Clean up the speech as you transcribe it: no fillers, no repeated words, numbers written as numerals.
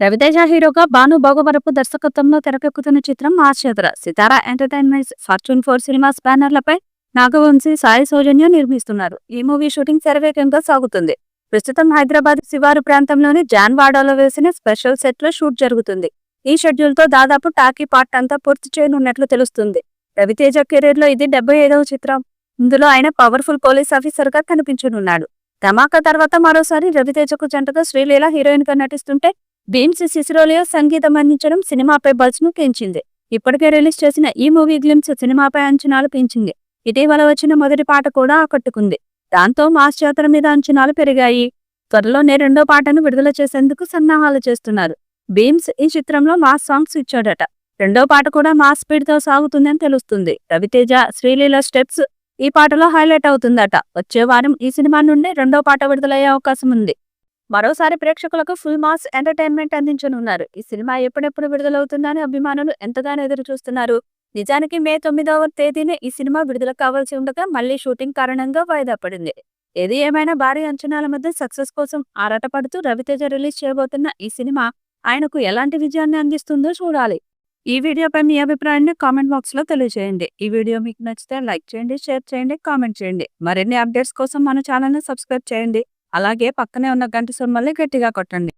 రవితేజ హీరోగా భాను భోగవరపు దర్శకత్వంలో తెరకెక్కుతున్న చిత్రం ఆశ్చర్య సితారా ఎంటర్టైన్మెంట్స్ ఫార్చ్యూన్ 4 సినిమాస్ బ్యానర్లపై నాగవంశీ సాయి సౌజన్య నిర్మిస్తున్నారు. ఈ మూవీ షూటింగ్ శరవేగంగా సాగుతుంది. ప్రస్తుతం హైదరాబాద్ శివారు ప్రాంతంలోని జాన్వాడలో వేసిన స్పెషల్ సెట్ లో షూట్ జరుగుతుంది. ఈ షెడ్యూల్ తో దాదాపు టాకీ పార్ట్ అంతా పూర్తి చేయనున్నట్లు తెలుస్తుంది. రవితేజ కెరీర్ లో ఇది 75వ చిత్రం. ఇందులో ఆయన పవర్ఫుల్ పోలీస్ ఆఫీసర్ గా కనిపించనున్నాడు. ధమాకా తర్వాత మరోసారి రవితేజకు జంటగా శ్రీలీల హీరోయిన్ గా నటిస్తుంటే భీమ్స్ సిసిరోలియో సంగీతం అందించడం సినిమాపై బజ్ ను పెంచింది. ఇప్పటికే రిలీజ్ చేసిన ఈ మూవీ గ్లిమ్స్ సినిమాపై అంచనాలు పెంచింది. ఇటీవల వచ్చిన మొదటి పాట కూడా ఆకట్టుకుంది. దాంతో మాస్ జాతర మీద అంచనాలు పెరిగాయి. త్వరలోనే రెండో పాటను విడుదల చేసేందుకు సన్నాహాలు చేస్తున్నారు. భీమ్స్ ఈ చిత్రంలో మాస్ సాంగ్స్ ఇచ్చాడట. రెండో పాట కూడా మాస్ స్పీడ్ తో సాగుతుందని తెలుస్తుంది. రవితేజ, శ్రీలీల స్టెప్స్ ఈ పాటలో హైలైట్ అవుతుందట. వచ్చే వారం ఈ సినిమా నుండి రెండో పాట విడుదలయ్యే అవకాశం ఉంది. మరోసారి ప్రేక్షకులకు ఫుల్ మాస్ ఎంటర్టైన్మెంట్ అందించనున్నారు. ఈ సినిమా ఎప్పుడెప్పుడు విడుదలవుతుందని అభిమానులు ఎంతగానో ఎదురు చూస్తున్నారు. నిజానికి మే 9వ తేదీనే ఈ సినిమా విడుదల కావాల్సి ఉండగా మళ్లీ షూటింగ్ కారణంగా వాయిదా పడింది. ఏది ఏమైనా భారీ అంచనాల మధ్య సక్సెస్ కోసం ఆరాటపడుతూ రవితేజ రిలీజ్ చేయబోతున్న ఈ సినిమా ఆయనకు ఎలాంటి విజయాన్ని అందిస్తుందో చూడాలి. ఈ వీడియోపై మీ అభిప్రాయాన్ని కామెంట్ బాక్స్ లో తెలియజేయండి. ఈ వీడియో మీకు నచ్చితే లైక్ చేయండి, షేర్ చేయండి, కామెంట్ చేయండి. మరిన్ని అప్డేట్స్ కోసం మన ఛానల్ ని సబ్స్క్రైబ్ చేయండి. అలాగే పక్కనే ఉన్న గంట సింబల్ని గట్టిగా కొట్టండి.